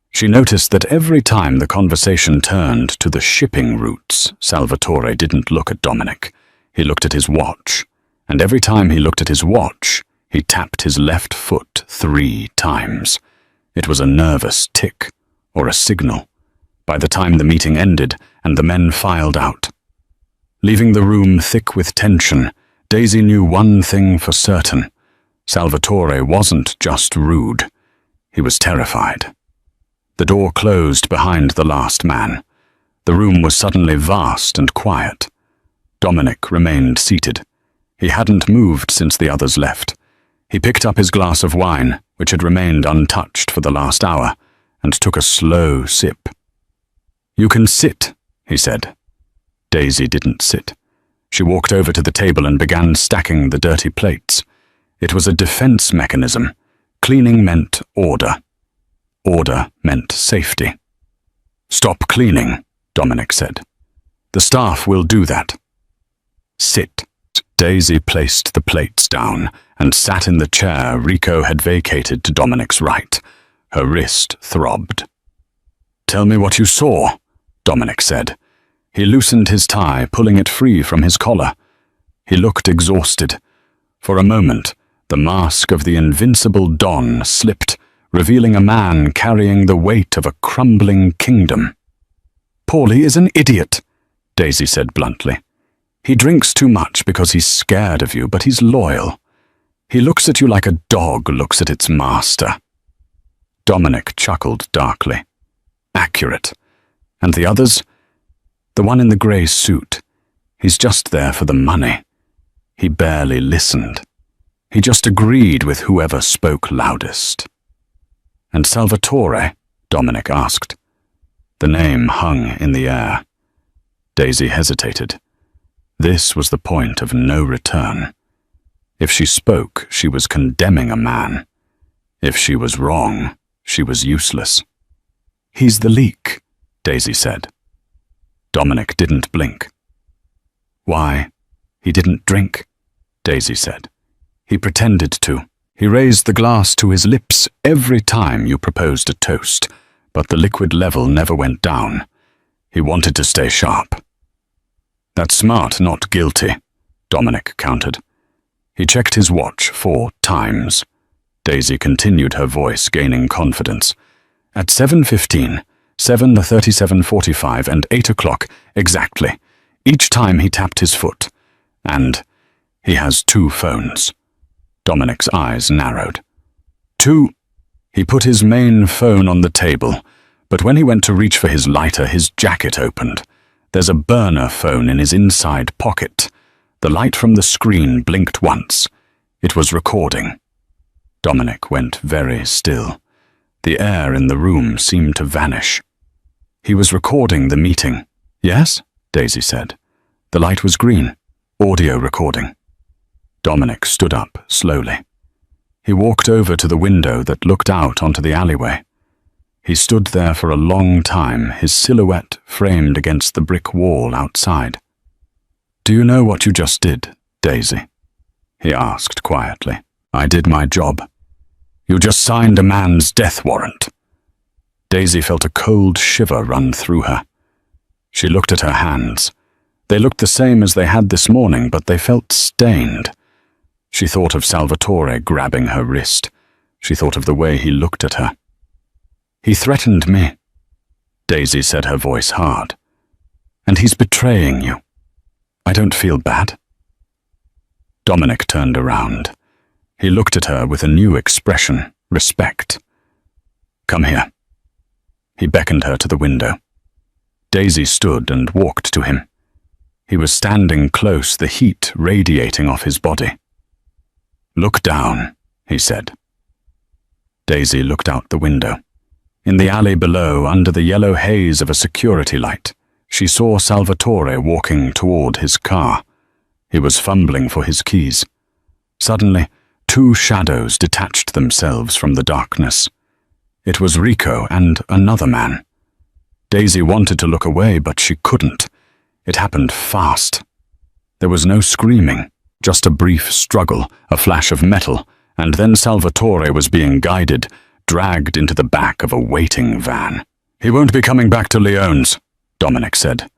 She noticed that every time the conversation turned to the shipping routes, Salvatore didn't look at Dominic. He looked at his watch. And every time he looked at his watch, he tapped his left foot 3 times. It was a nervous tick, or a signal. By the time the meeting ended and the men filed out, leaving the room thick with tension, Daisy knew one thing for certain. Salvatore wasn't just rude. He was terrified. The door closed behind the last man. The room was suddenly vast and quiet. Dominic remained seated. He hadn't moved since the others left. He picked up his glass of wine, which had remained untouched for the last hour, and took a slow sip. "You can sit," he said. Daisy didn't sit. She walked over to the table and began stacking the dirty plates. It was a defense mechanism. Cleaning meant order. Order meant safety. "Stop cleaning," Dominic said. "The staff will do that." "Sit." Daisy placed the plates down and sat in the chair Rico had vacated to Dominic's right. Her wrist throbbed. "Tell me what you saw," Dominic said. He loosened his tie, pulling it free from his collar. He looked exhausted. For a moment, the mask of the invincible Don slipped, revealing a man carrying the weight of a crumbling kingdom. "Paulie is an idiot," Daisy said bluntly. "He drinks too much because he's scared of you, but he's loyal. He looks at you like a dog looks at its master." Dominic chuckled darkly. "Accurate. And the others? The one in the grey suit. He's just there for the money. He barely listened. He just agreed with whoever spoke loudest." "And Salvatore?" Dominic asked. The name hung in the air. Daisy hesitated. This was the point of no return. If she spoke, she was condemning a man. If she was wrong, she was useless. "He's the leak," Daisy said. Dominic didn't blink. "Why? He didn't drink," Daisy said. "He pretended to. He raised the glass to his lips every time you proposed a toast, but the liquid level never went down. He wanted to stay sharp." "That's smart, not guilty," Dominic countered. He checked his watch 4 times. Daisy continued, her voice gaining confidence. At 7:15, 7:37:45, and 8 o'clock exactly. Each time he tapped his foot. And he has 2 phones. Dominic's eyes narrowed. 2. He put his main phone on the table, but when he went to reach for his lighter, his jacket opened. There's a burner phone in his inside pocket. The light from the screen blinked once. It was recording. Dominic went very still. The air in the room seemed to vanish. He was recording the meeting. Yes? Daisy said. The light was green. Audio recording. Dominic stood up slowly. He walked over to the window that looked out onto the alleyway. He stood there for a long time, his silhouette framed against the brick wall outside. "Do you know what you just did, Daisy?" he asked quietly. "I did my job. You just signed a man's death warrant." Daisy felt a cold shiver run through her. She looked at her hands. They looked the same as they had this morning, but they felt stained. She thought of Salvatore grabbing her wrist. She thought of the way he looked at her. "He threatened me," Daisy said, her voice hard. "And he's betraying you. I don't feel bad." Dominic turned around. He looked at her with a new expression, respect. "Come here." He beckoned her to the window. Daisy stood and walked to him. He was standing close, the heat radiating off his body. "Look down," he said. Daisy looked out the window. In the alley below, under the yellow haze of a security light, she saw Salvatore walking toward his car. He was fumbling for his keys. Suddenly, 2 shadows detached themselves from the darkness. It was Rico and another man. Daisy wanted to look away, but she couldn't. It happened fast. There was no screaming, just a brief struggle, a flash of metal, and then Salvatore was being guided, dragged into the back of a waiting van. "He won't be coming back to Leone's," Dominic said.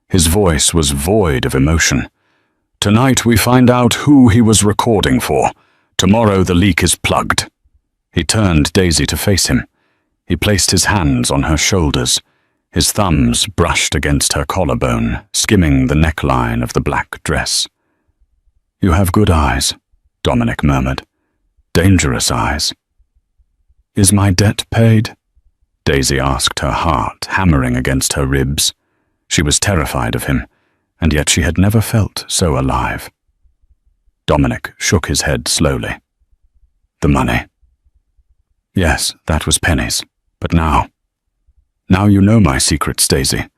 His voice was void of emotion. "Tonight we find out who he was recording for. Tomorrow the leak is plugged." He turned Daisy to face him. He placed his hands on her shoulders. His thumbs brushed against her collarbone, skimming the neckline of the black dress. "You have good eyes," Dominic murmured. "Dangerous eyes." "Is my debt paid?" Daisy asked, her heart hammering against her ribs. She was terrified of him, and yet she had never felt so alive. Dominic shook his head slowly. "The money." "Yes, that was pennies. But now you know my secrets, Daisy.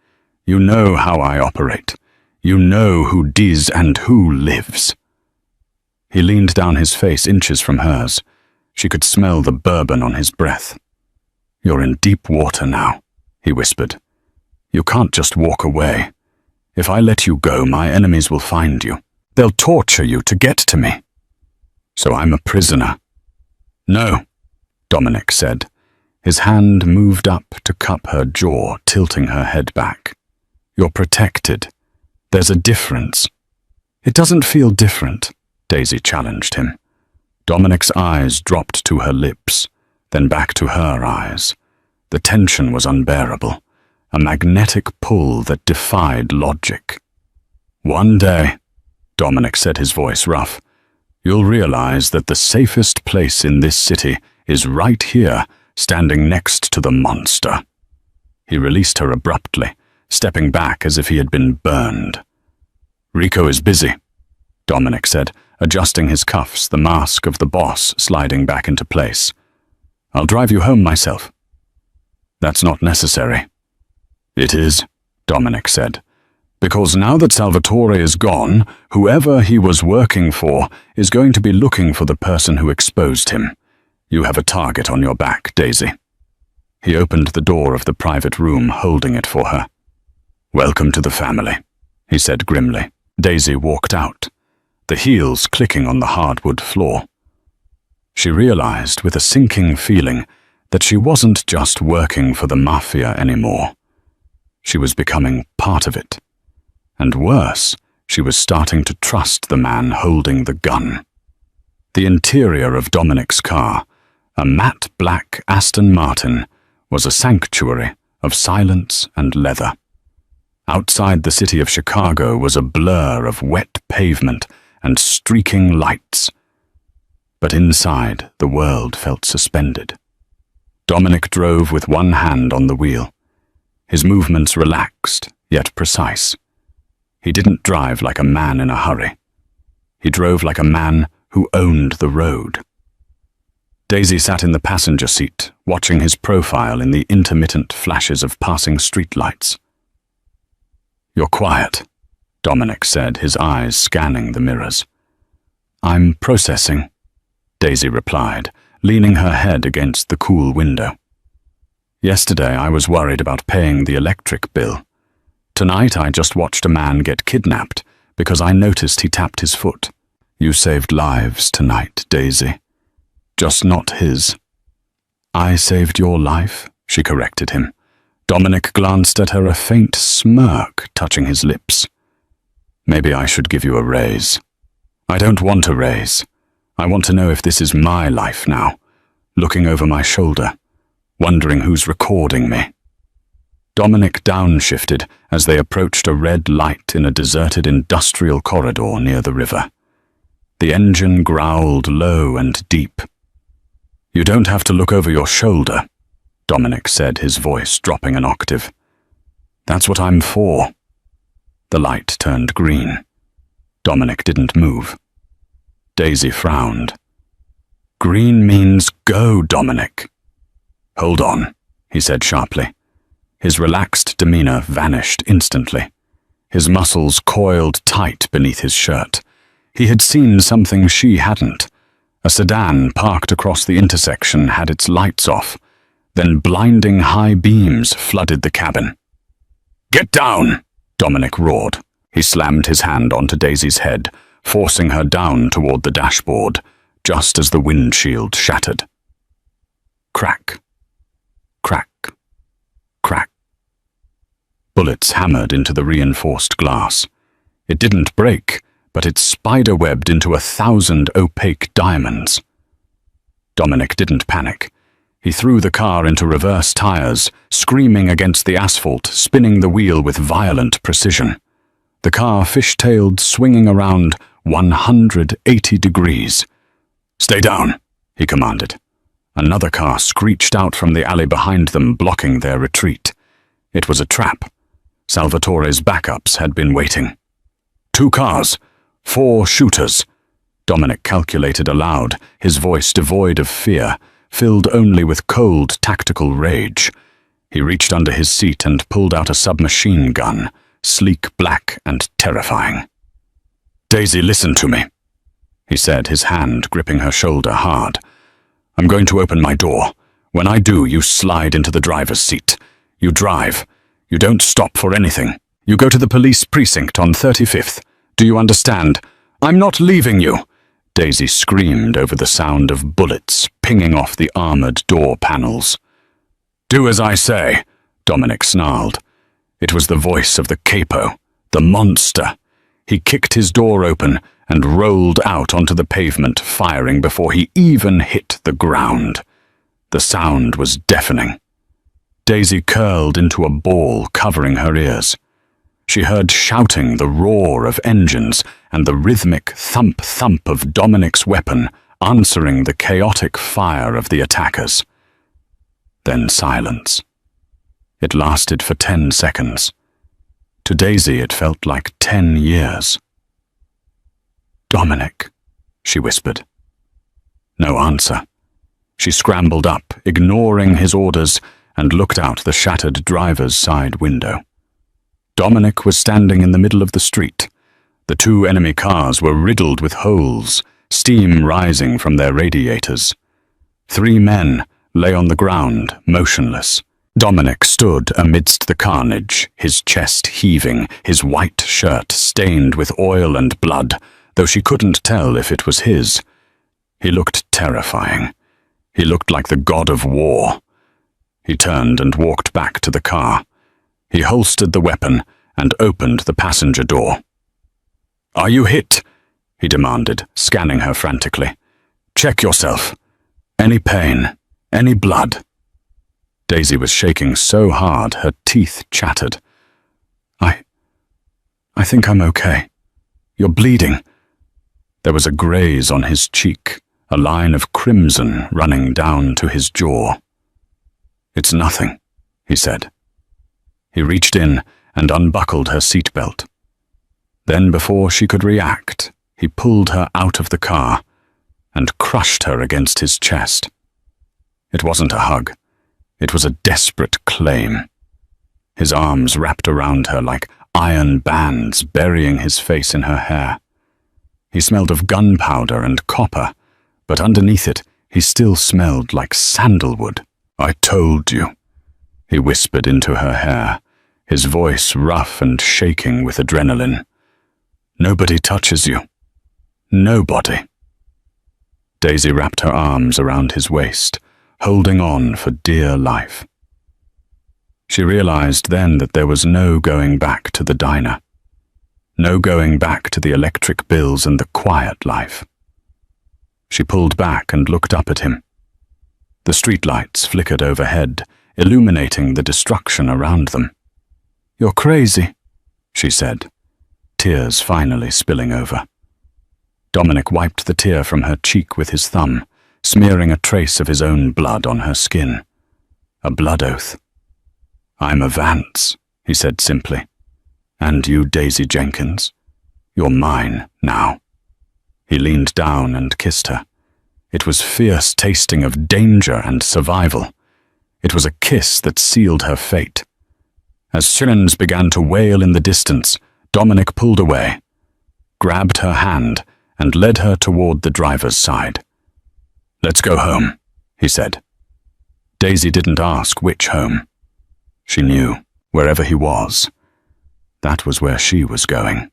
You know how I operate. You know who dies and who lives." He leaned down, his face inches from hers. She could smell the bourbon on his breath. "You're in deep water now," he whispered. "You can't just walk away. If I let you go, my enemies will find you. They'll torture you to get to me. So I'm a prisoner." "No," Dominic said. His hand moved up to cup her jaw, tilting her head back. "You're protected. There's a difference." "It doesn't feel different," Daisy challenged him. Dominic's eyes dropped to her lips, then back to her eyes. The tension was unbearable, a magnetic pull that defied logic. "One day," Dominic said, his voice rough, "you'll realize that the safest place in this city is right here, standing next to the monster." He released her abruptly, stepping back as if he had been burned. "Rico is busy," Dominic said, adjusting his cuffs, the mask of the boss sliding back into place. "I'll drive you home myself." "That's not necessary." "It is," Dominic said, "because now that Salvatore is gone, whoever he was working for is going to be looking for the person who exposed him. You have a target on your back, Daisy." He opened the door of the private room, holding it for her. "Welcome to the family," he said grimly. Daisy walked out, the heels clicking on the hardwood floor. She realized with a sinking feeling that she wasn't just working for the Mafia anymore. She was becoming part of it. And worse, she was starting to trust the man holding the gun. The interior of Dominic's car, a matte black Aston Martin, was a sanctuary of silence and leather. Outside the city of Chicago was a blur of wet pavement and streaking lights. But inside, the world felt suspended. Dominic drove with one hand on the wheel. His movements relaxed, yet precise. He didn't drive like a man in a hurry. He drove like a man who owned the road. Daisy sat in the passenger seat, watching his profile in the intermittent flashes of passing streetlights. "You're quiet," Dominic said, his eyes scanning the mirrors. "I'm processing," Daisy replied, leaning her head against the cool window. "Yesterday I was worried about paying the electric bill. Tonight I just watched a man get kidnapped because I noticed he tapped his foot. You saved lives tonight, Daisy. Just not his." "I saved your life," she corrected him. Dominic glanced at her, a faint smirk touching his lips. "Maybe I should give you a raise." "I don't want a raise. I want to know if this is my life now, looking over my shoulder, wondering who's recording me." Dominic downshifted as they approached a red light in a deserted industrial corridor near the river. The engine growled low and deep. "You don't have to look over your shoulder," Dominic said, his voice dropping an octave. "That's what I'm for." The light turned green. Dominic didn't move. Daisy frowned. "Green means go, Dominic." "Hold on," he said sharply. His relaxed demeanor vanished instantly. His muscles coiled tight beneath his shirt. He had seen something she hadn't. A sedan parked across the intersection had its lights off. Then blinding high beams flooded the cabin. "Get down!" Dominic roared. He slammed his hand onto Daisy's head, forcing her down toward the dashboard, just as the windshield shattered. Crack. Crack. Crack. Bullets hammered into the reinforced glass. It didn't break, but it spider-webbed into 1,000 opaque diamonds. Dominic didn't panic. He threw the car into reverse tires, screaming against the asphalt, spinning the wheel with violent precision. The car fishtailed, swinging around 180 degrees. "Stay down," he commanded. Another car screeched out from the alley behind them, blocking their retreat. It was a trap. Salvatore's backups had been waiting. 2 cars. 4 shooters. Dominic calculated aloud, his voice devoid of fear, filled only with cold, tactical rage. He reached under his seat and pulled out a submachine gun, sleek black and terrifying. "Daisy, listen to me," he said, his hand gripping her shoulder hard. "I'm going to open my door. When I do, you slide into the driver's seat. You drive. You don't stop for anything. You go to the police precinct on 35th. Do you understand? I'm not leaving you!" Daisy screamed over the sound of bullets pinging off the armored door panels. "Do as I say," Dominic snarled. It was the voice of the capo, the monster. He kicked his door open and rolled out onto the pavement, firing before he even hit the ground. The sound was deafening. Daisy curled into a ball, covering her ears. She heard shouting, the roar of engines, and the rhythmic thump-thump of Dominic's weapon answering the chaotic fire of the attackers. Then silence. It lasted for 10 seconds. To Daisy it felt like 10 years. "Dominic," she whispered. No answer. She scrambled up, ignoring his orders, and looked out the shattered driver's side window. Dominic was standing in the middle of the street. The 2 enemy cars were riddled with holes, steam rising from their radiators. 3 men lay on the ground, motionless. Dominic stood amidst the carnage, his chest heaving, his white shirt stained with oil and blood, though she couldn't tell if it was his. He looked terrifying. He looked like the god of war. He turned and walked back to the car. He holstered the weapon and opened the passenger door. "Are you hit?" he demanded, scanning her frantically. Check yourself. Any pain, any blood. Daisy was shaking so hard her teeth chattered. I think I'm okay. You're bleeding. There was a graze on his cheek, a line of crimson running down to his jaw. It's nothing, he said. He reached in and unbuckled her seatbelt. Then, before she could react, he pulled her out of the car and crushed her against his chest. It wasn't a hug. It was a desperate claim. His arms wrapped around her like iron bands, burying his face in her hair. He smelled of gunpowder and copper, but underneath it, he still smelled like sandalwood. I told you, he whispered into her hair, his voice rough and shaking with adrenaline. Nobody touches you. Nobody. Daisy wrapped her arms around his waist, holding on for dear life. She realized then that there was no going back to the diner. No going back to the electric bills and the quiet life. She pulled back and looked up at him. The streetlights flickered overhead, illuminating the destruction around them. You're crazy, she said, tears finally spilling over. Dominic wiped the tear from her cheek with his thumb, smearing a trace of his own blood on her skin. A blood oath. I'm a Vance, he said simply. And you, Daisy Jenkins? You're mine now. He leaned down and kissed her. It was fierce tasting of danger and survival. It was a kiss that sealed her fate. As sirens began to wail in the distance, Dominic pulled away, grabbed her hand, and led her toward the driver's side. Let's go home, he said. Daisy didn't ask which home. She knew, wherever he was, that was where she was going.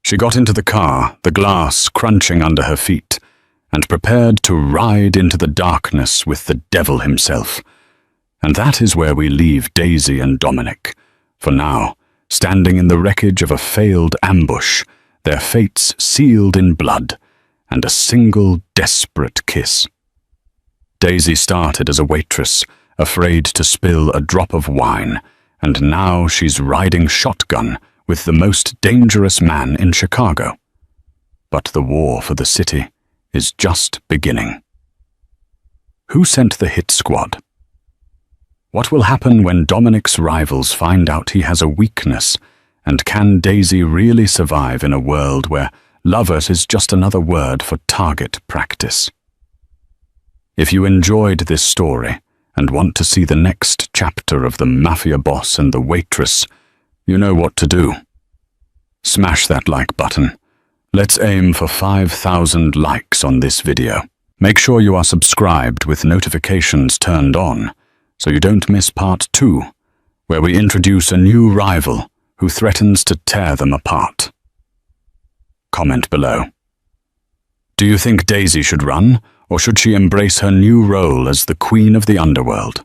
She got into the car, the glass crunching under her feet, and prepared to ride into the darkness with the devil himself. And that is where we leave Daisy and Dominic, for now, standing in the wreckage of a failed ambush, their fates sealed in blood, and a single desperate kiss. Daisy started as a waitress, afraid to spill a drop of wine, and now she's riding shotgun with the most dangerous man in Chicago. But the war for the city is just beginning. Who sent the hit squad? What will happen when Dominic's rivals find out he has a weakness, and can Daisy really survive in a world where lovers is just another word for target practice? If you enjoyed this story and want to see the next chapter of the Mafia boss and the Waitress, you know what to do. Smash that like button. Let's aim for 5,000 likes on this video. Make sure you are subscribed with notifications turned on, so you don't miss part 2, where we introduce a new rival who threatens to tear them apart. Comment below. Do you think Daisy should run, or should she embrace her new role as the Queen of the Underworld?